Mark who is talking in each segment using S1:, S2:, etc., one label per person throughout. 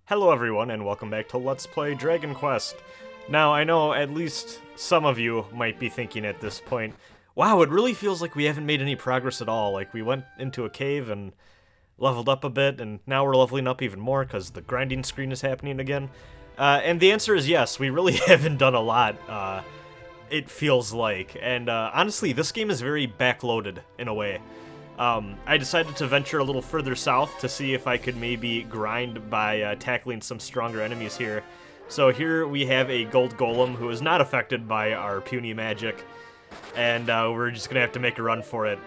S1: Hello everyone, and welcome back to Let's Play Dragon Quest. Now, I know at least some of you might be thinking at this point, wow, it really feels like we haven't made any progress at all. Like, we went into a cave and leveled up a bit, and now we're leveling up even more because the grinding screen is happening again. And the answer is yes, we really haven't done a lot, it feels like. And honestly, this game is very backloaded in a way. I decided to venture a little further south to see if I could maybe grind by tackling some stronger enemies here. So here we have a gold golem who is not affected by our puny magic, and we're just gonna have to make a run for it.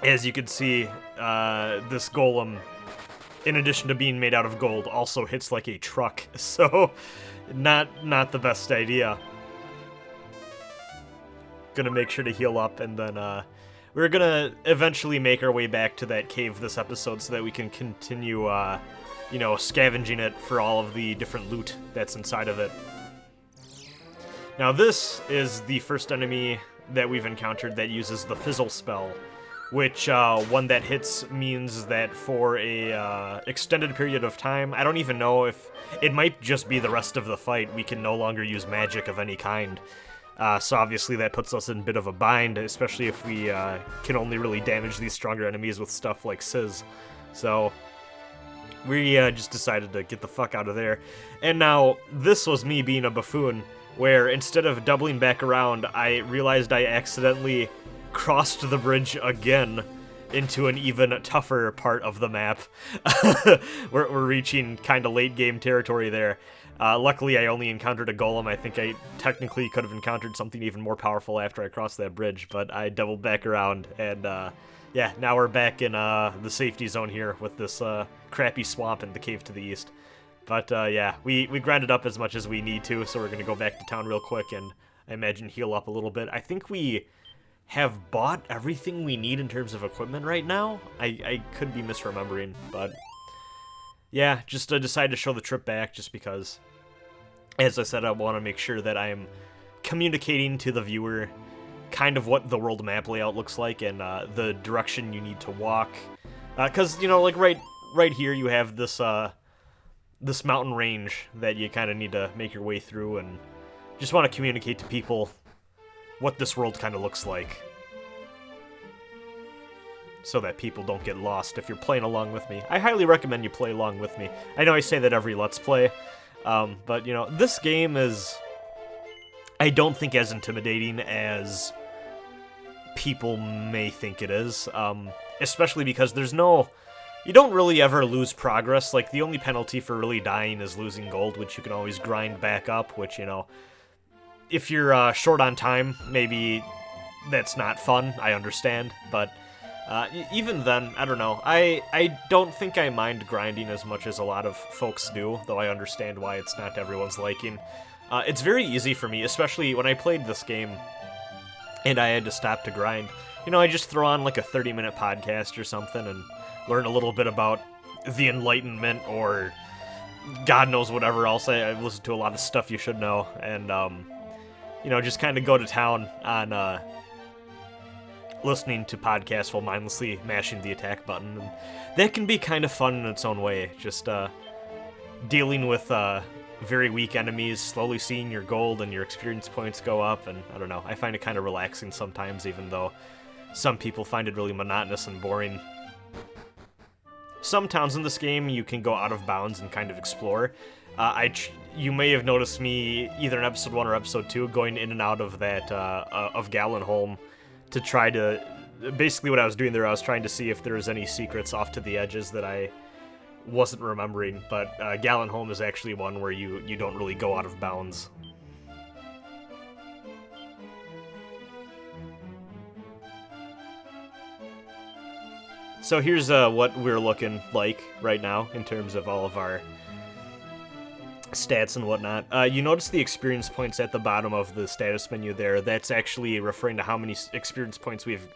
S1: As you can see, this golem, in addition to being made out of gold, also hits like a truck, so not the best idea. Gonna make sure to heal up, and then we're gonna eventually make our way back to that cave this episode so that we can continue, scavenging it for all of the different loot that's inside of it. Now this is the first enemy that we've encountered that uses the fizzle spell, which one that hits means that for a extended period of time, I don't even know if, it might just be the rest of the fight, we can no longer use magic of any kind. So obviously that puts us in a bit of a bind, especially if we can only really damage these stronger enemies with stuff like Sizz. So we just decided to get the fuck out of there. And now, this was me being a buffoon, where instead of doubling back around, I realized I accidentally crossed the bridge again into an even tougher part of the map. We're reaching kind of late game territory there. Luckily, I only encountered a golem. I think I technically could have encountered something even more powerful after I crossed that bridge, but I doubled back around, and yeah, now we're back in the safety zone here with this crappy swamp and the cave to the east. But yeah, we grinded up as much as we need to, so we're going to go back to town real quick and I imagine heal up a little bit. I think we have bought everything we need in terms of equipment right now. I could be misremembering, but yeah, just decided to show the trip back just because, as I said, I want to make sure that I'm communicating to the viewer kind of what the world map layout looks like and the direction you need to walk. Because, like right here you have this this mountain range that you kind of need to make your way through, and just want to communicate to people what this world kind of looks like, so that people don't get lost if you're playing along with me. I highly recommend you play along with me. I know I say that every Let's Play, but, this game is, I don't think, as intimidating as people may think it is, especially because you don't really ever lose progress. Like, the only penalty for really dying is losing gold, which you can always grind back up, which, if you're short on time, maybe that's not fun, I understand, but even then, I don't know. I don't think I mind grinding as much as a lot of folks do, though I understand why it's not everyone's liking. It's very easy for me, especially when I played this game and I had to stop to grind. I just throw on like a 30-minute podcast or something and learn a little bit about the Enlightenment or God knows whatever else. I've listened to a lot of stuff you should know, and just kind of go to town on listening to podcasts while mindlessly mashing the attack button. And that can be kind of fun in its own way, just dealing with very weak enemies, slowly seeing your gold and your experience points go up, and I don't know, I find it kind of relaxing sometimes, even though some people find it really monotonous and boring. Some towns in this game you can go out of bounds and kind of explore. You may have noticed me either in episode 1 or episode 2 going in and out of that of Galenholm to try to, basically what I was doing there, I was trying to see if there was any secrets off to the edges that I wasn't remembering, but Galenholm is actually one where you don't really go out of bounds. So here's what we're looking like right now in terms of all of our stats and whatnot. You notice the experience points at the bottom of the status menu there. That's actually referring to how many experience points we've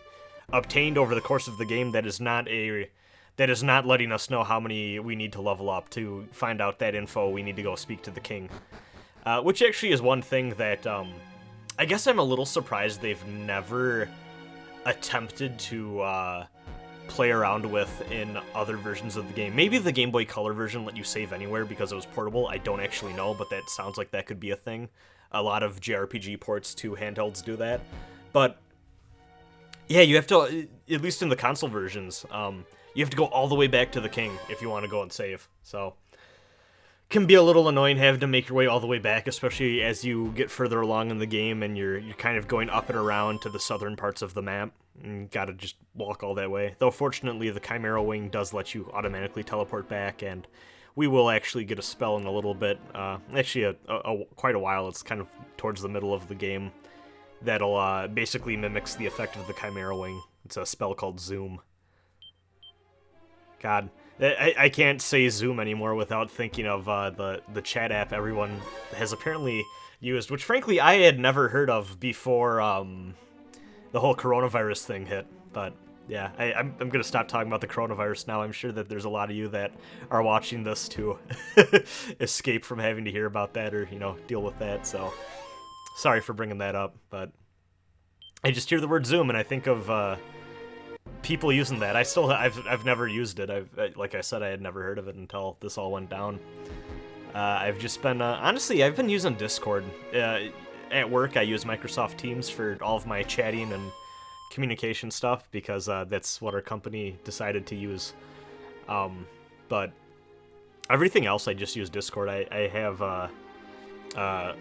S1: obtained over the course of the game. That is not letting us know how many we need to level up. To find out that info, we need to go speak to the king. Which actually is one thing that I guess I'm a little surprised they've never attempted to play around with in other versions of the game. Maybe the Game Boy Color version let you save anywhere because it was portable. I don't actually know, but that sounds like that could be a thing. A lot of JRPG ports to handhelds do that. But yeah, you have to, at least in the console versions, you have to go all the way back to the king if you want to go and save. So can be a little annoying having to make your way all the way back, especially as you get further along in the game and you're kind of going up and around to the southern parts of the map. And you gotta just walk all that way. Though fortunately the Chimera Wing does let you automatically teleport back, and we will actually get a spell in a little bit. Actually, quite a while. It's kind of towards the middle of the game. That'll basically mimics the effect of the Chimera Wing. It's a spell called Zoom. God, I can't say Zoom anymore without thinking of the chat app everyone has apparently used, which frankly I had never heard of before the whole coronavirus thing hit. But yeah, I'm going to stop talking about the coronavirus now. I'm sure that there's a lot of you that are watching this to escape from having to hear about that or, you know, deal with that. So sorry for bringing that up, but I just hear the word Zoom and I think of people using that. I've never used it. Like I said, I had never heard of it until this all went down. I've just been honestly, I've been using Discord. At work, I use Microsoft Teams for all of my chatting and communication stuff because that's what our company decided to use. But everything else, I just use Discord. I have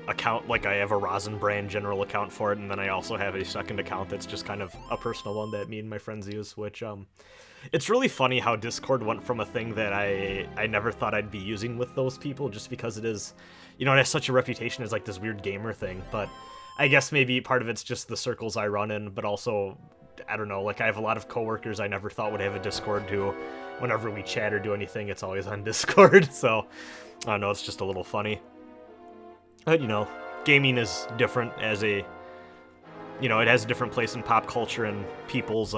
S1: account, like I have a Rosin brand general account for it, and then I also have a second account that's just kind of a personal one that me and my friends use, which it's really funny how Discord went from a thing that I never thought I'd be using with those people, just because it is, you know, it has such a reputation as like this weird gamer thing. But I guess maybe part of it's just the circles I run in, but also, I don't know, like I have a lot of coworkers I never thought would have a Discord too. Whenever we chat or do anything, it's always on Discord, so I don't know, it's just a little funny. But, you know, gaming is different as a, you know, it has a different place in pop culture and people's,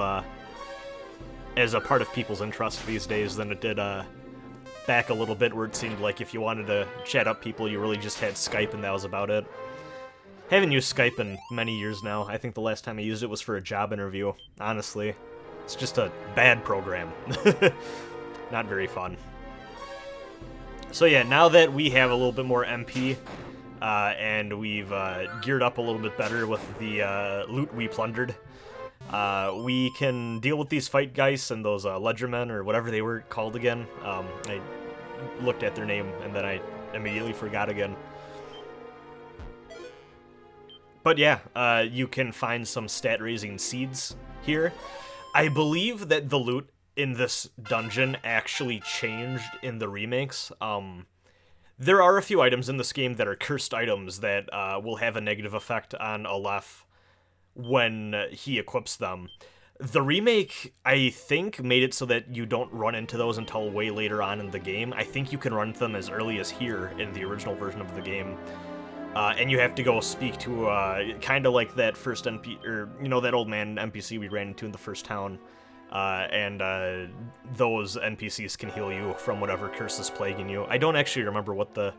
S1: as a part of people's interest these days than it did, back a little bit where it seemed like if you wanted to chat up people, you really just had Skype and that was about it. Haven't used Skype in many years now. I think the last time I used it was for a job interview, honestly. It's just a bad program. Not very fun. So yeah, now that we have a little bit more MP, and we've geared up a little bit better with the loot we plundered, we can deal with these fight guys and those ledgermen, or whatever they were called again. I looked at their name, and then I immediately forgot again. But yeah, you can find some stat-raising seeds here. I believe that the loot in this dungeon actually changed in the remakes. There are a few items in this game that are cursed items that will have a negative effect on Aleph when he equips them. The remake, I think, made it so that you don't run into those until way later on in the game. I think you can run into them as early as here in the original version of the game. And you have to go speak to, kind of like that first or, you know, that old man NPC we ran into in the first town. And those NPCs can heal you from whatever curse is plaguing you. I don't actually remember what the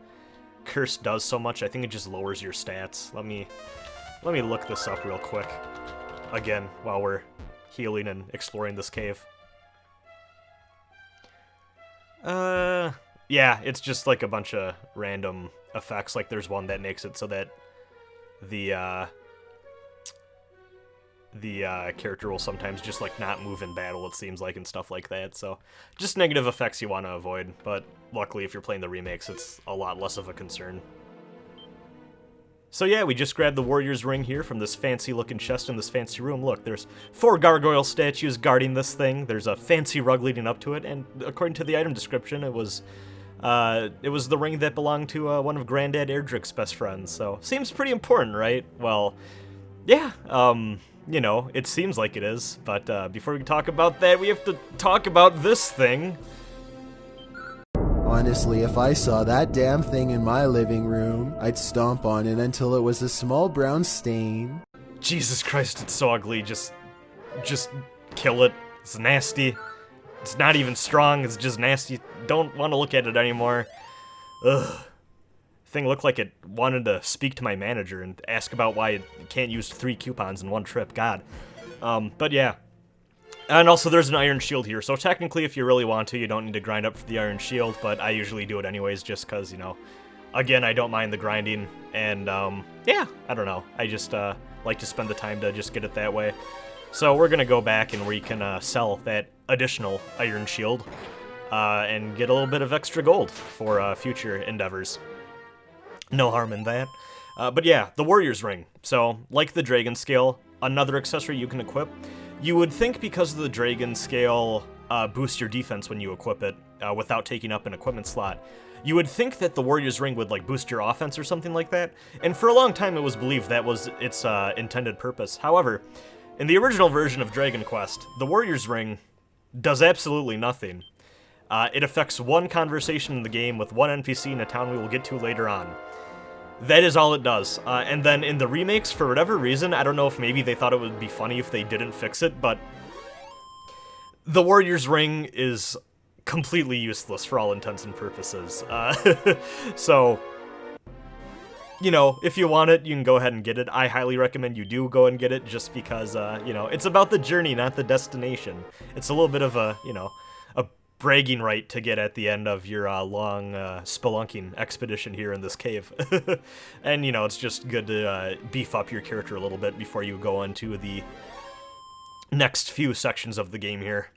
S1: curse does so much. I think it just lowers your stats. Let me look this up real quick. Again, while we're healing and exploring this cave. Yeah, it's just like a bunch of random effects. Like there's one that makes it so that the character will sometimes just like not move in battle, it seems like, and stuff like that. So just negative effects you want to avoid, but luckily if you're playing the remakes, it's a lot less of a concern. So yeah, we just grabbed the warrior's ring here from this fancy looking chest in this fancy room. Look, there's 4 gargoyle statues guarding this thing. There's a fancy rug leading up to it, and according to the item description, it was the ring that belonged to one of Granddad Erdrick's best friends. So seems pretty important, right? Well, yeah, you know, it seems like it is, but before we talk about that, we have to talk about this thing.
S2: Honestly, if I saw that damn thing in my living room, I'd stomp on it until it was a small brown stain.
S1: Jesus Christ, it's so ugly. Just kill it. It's nasty. It's not even strong, it's just nasty. Don't want to look at it anymore. Ugh. Thing looked like it wanted to speak to my manager and ask about why it can't use 3 coupons in one trip. God. But yeah. And also there's an iron shield here, so technically if you really want to, you don't need to grind up for the iron shield, but I usually do it anyways just because, you know, again, I don't mind the grinding, and yeah, I don't know. I just like to spend the time to just get it that way. So we're going to go back and we can sell that additional iron shield and get a little bit of extra gold for future endeavors. No harm in that. But yeah, the Warrior's Ring. So, like the Dragon Scale, another accessory you can equip. You would think because the Dragon Scale boosts your defense when you equip it without taking up an equipment slot, you would think that the Warrior's Ring would like boost your offense or something like that, and for a long time it was believed that was its intended purpose. However, in the original version of Dragon Quest, the Warrior's Ring does absolutely nothing. It affects one conversation in the game with one NPC in a town we will get to later on. That is all it does. And then in the remakes, for whatever reason, I don't know if maybe they thought it would be funny if they didn't fix it, but the Warrior's Ring is completely useless for all intents and purposes. So, you know, if you want it, you can go ahead and get it. I highly recommend you do go and get it just because, you know, it's about the journey, not the destination. It's a little bit of a, you know, a bragging right to get at the end of your long spelunking expedition here in this cave. And, you know, it's just good to beef up your character a little bit before you go into the next few sections of the game here.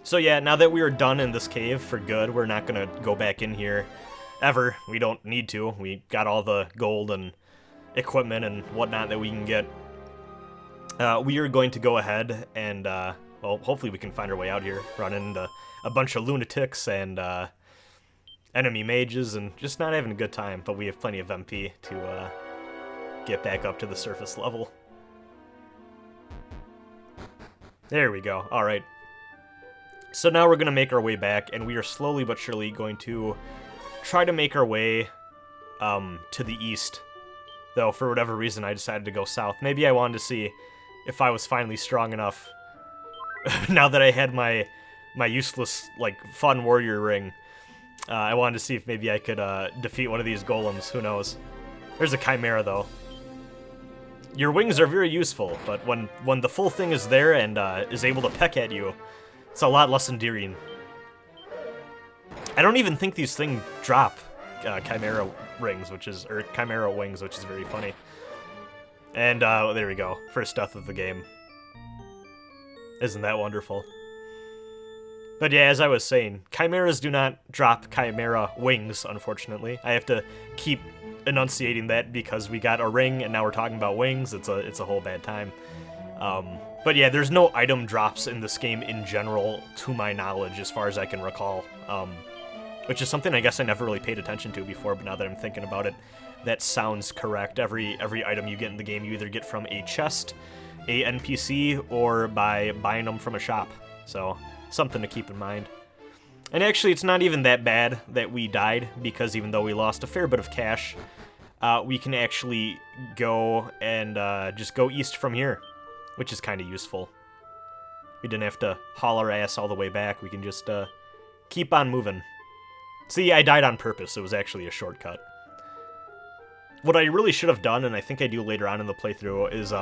S1: So yeah, now that we are done in this cave for good, we're not going to go back in here ever. We don't need to. We got all the gold and equipment and whatnot that we can get. We are going to go ahead and, well, hopefully we can find our way out here, run into a bunch of lunatics and enemy mages and just not having a good time, but we have plenty of MP to get back up to the surface level. There we go. All right. So now we're going to make our way back, and we are slowly but surely going to try to make our way to the east. Though, for whatever reason, I decided to go south. Maybe I wanted to see if I was finally strong enough, now that I had my useless, like, fun warrior ring. I wanted to see if maybe I could defeat one of these golems. Who knows? There's a chimera, though. Your wings are very useful, but when the full thing is there and is able to peck at you, it's a lot less endearing. I don't even think these things drop chimera rings, or chimera wings, which is very funny. And there we go, first death of the game. Isn't that wonderful? But yeah, as I was saying, chimeras do not drop chimera wings, unfortunately. I have to keep enunciating that because we got a ring and now we're talking about wings. It's a whole bad time. But yeah, there's no item drops in this game in general, to my knowledge, as far as I can recall. Which is something I guess I never really paid attention to before, but now that I'm thinking about it, that sounds correct. Every item you get in the game, you either get from a chest, a NPC, or by buying them from a shop. So, something to keep in mind. And actually, it's not even that bad that we died, because even though we lost a fair bit of cash, we can actually go and just go east from here, which is kind of useful. We didn't have to haul our ass all the way back. We can just keep on moving. See, I died on purpose. It was actually a shortcut. What I really should have done, and I think I do later on in the playthrough, is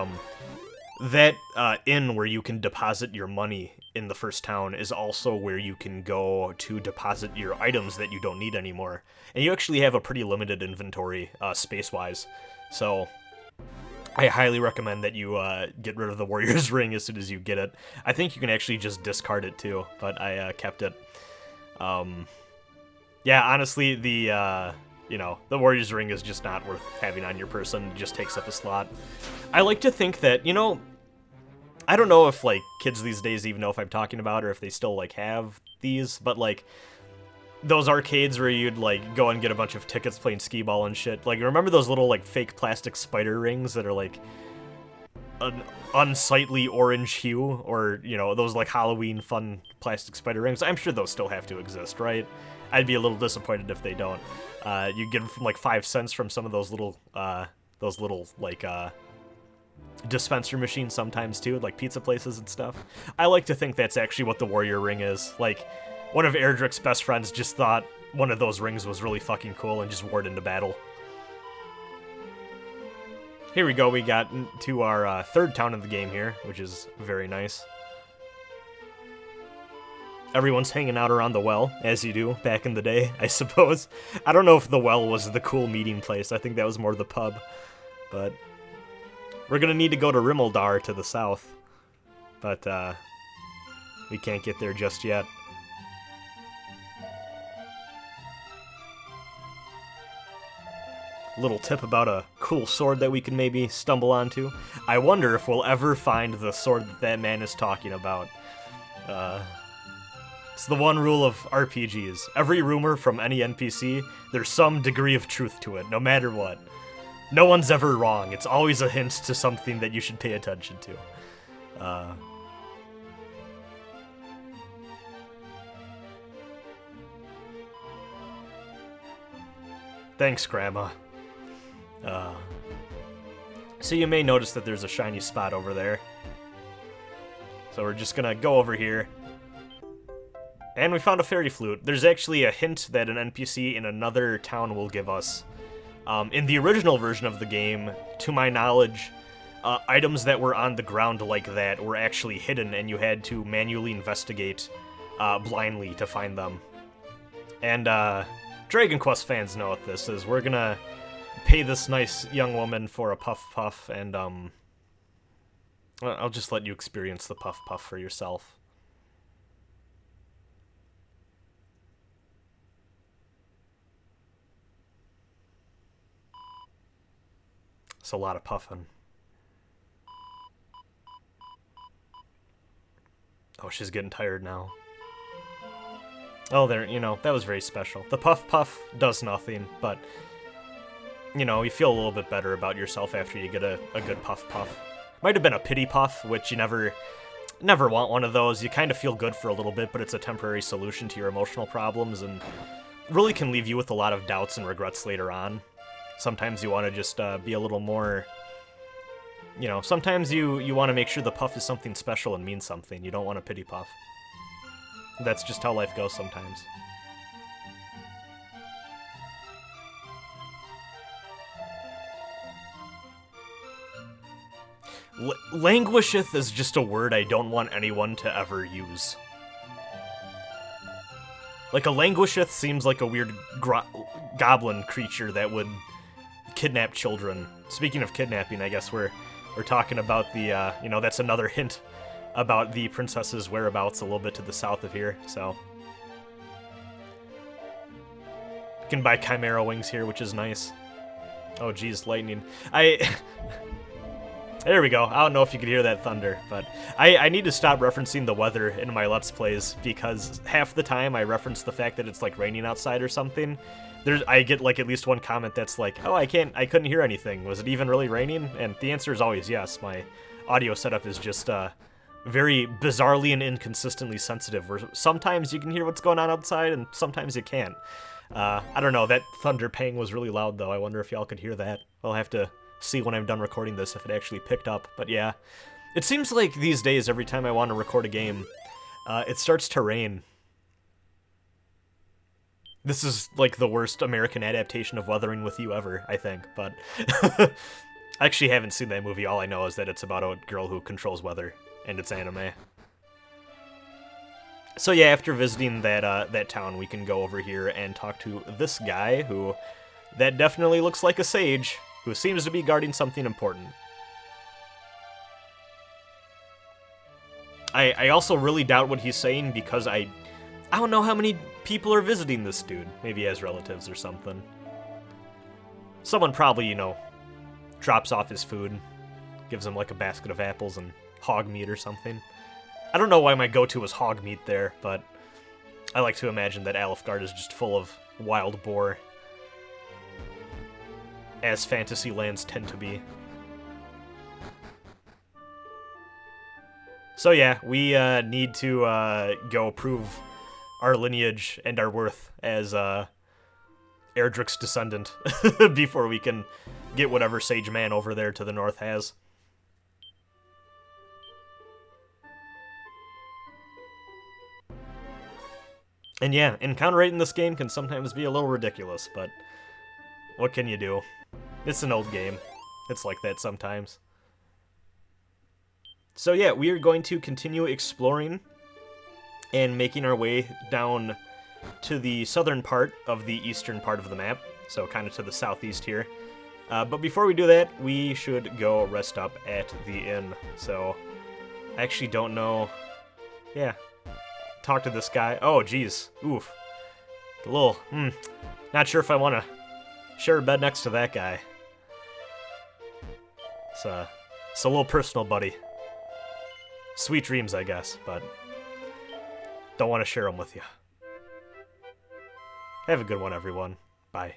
S1: that inn where you can deposit your money in the first town is also where you can go to deposit your items that you don't need anymore. And you actually have a pretty limited inventory space-wise. So I highly recommend that you get rid of the Warrior's Ring as soon as you get it. I think you can actually just discard it too, but I kept it. Yeah, honestly, the the Warrior's Ring is just not worth having on your person. It just takes up a slot. I like to think that, I don't know if, like, kids these days even know if I'm talking about or if they still, like, have these, but, like, those arcades where you'd, like, go and get a bunch of tickets playing skee-ball and shit. Like, remember those little, like, fake plastic spider rings that are, like, an unsightly orange hue? Or, those, like, Halloween fun plastic spider rings? I'm sure those still have to exist, right? I'd be a little disappointed if they don't. You get them from, like, 5 cents from some of those little, like, dispenser machines sometimes, too, like pizza places and stuff. I like to think that's actually what the Warrior Ring is. Like, one of Erdrick's best friends just thought one of those rings was really fucking cool and just wore it into battle. Here we go, we got to our third town in the game here, which is very nice. Everyone's hanging out around the well, as you do back in the day, I suppose. I don't know if the well was the cool meeting place. I think that was more the pub. But we're gonna need to go to Rimmeldar to the south. But, we can't get there just yet. Little tip about a cool sword that we can maybe stumble onto. I wonder if we'll ever find the sword that man is talking about. It's the one rule of RPGs. Every rumor from any NPC, there's some degree of truth to it, no matter what. No one's ever wrong. It's always a hint to something that you should pay attention to. Thanks, Grandma. So you may notice that there's a shiny spot over there. So we're just gonna go over here. And we found a fairy flute. There's actually a hint that an NPC in another town will give us. In the original version of the game, to my knowledge, items that were on the ground like that were actually hidden, and you had to manually investigate blindly to find them. And Dragon Quest fans know what this is. We're gonna pay this nice young woman for a puff puff, and I'll just let you experience the puff puff for yourself. It's a lot of puffing. Oh, she's getting tired now. Oh, there, you know, that was very special. The puff puff does nothing, but, you know, you feel a little bit better about yourself after you get a good puff puff. Might have been a pity puff, which you never want one of those. You kind of feel good for a little bit, but it's a temporary solution to your emotional problems, and really can leave you with a lot of doubts and regrets later on. Sometimes you want to just be a little more, you know, sometimes you want to make sure the puff is something special and means something. You don't want a pity puff. That's just how life goes sometimes. Languisheth is just a word I don't want anyone to ever use. Like, a languisheth seems like a weird goblin creature that would kidnap children. Speaking of kidnapping, I guess we're talking about the, you know, that's another hint about the princess's whereabouts a little bit to the south of here, so. You can buy chimera wings here, which is nice. Oh, geez, lightning. There we go. I don't know if you could hear that thunder, but I need to stop referencing the weather in my Let's Plays, because half the time I reference the fact that it's like raining outside or something. I get like at least one comment that's like, oh, I couldn't hear anything. Was it even really raining? And the answer is always yes. My audio setup is just very bizarrely and inconsistently sensitive, where sometimes you can hear what's going on outside and sometimes you can't. I don't know, that thunder pang was really loud though. I wonder if y'all could hear that. I'll have to see when I'm done recording this if it actually picked up, but yeah. It seems like these days every time I want to record a game, it starts to rain. This is like the worst American adaptation of Weathering with You ever, I think, but I actually haven't seen that movie. All I know is that it's about a girl who controls weather, and it's anime. So yeah, after visiting that town, we can go over here and talk to this guy who, that definitely looks like a sage, who seems to be guarding something important. I also really doubt what he's saying, because I don't know how many people are visiting this dude. Maybe he has relatives or something. Someone probably, you know, drops off his food, gives him like a basket of apples and hog meat or something. I don't know why my go-to was hog meat there, but I like to imagine that Alefgard is just full of wild boar, as fantasy lands tend to be. So yeah, we need to go prove our lineage and our worth as Erdrick's descendant before we can get whatever sage man over there to the north has. And yeah, encounter rate in this game can sometimes be a little ridiculous, but what can you do? It's an old game. It's like that sometimes. So yeah, we are going to continue exploring and making our way down to the southern part of the eastern part of the map, so kind of to the southeast here. But before we do that, we should go rest up at the inn. So I actually don't know. Yeah, talk to this guy. Oh, geez. Oof. A little, not sure if I want to share a bed next to that guy. It's a little personal, buddy. Sweet dreams, I guess, but don't want to share them with you. Have a good one, everyone. Bye.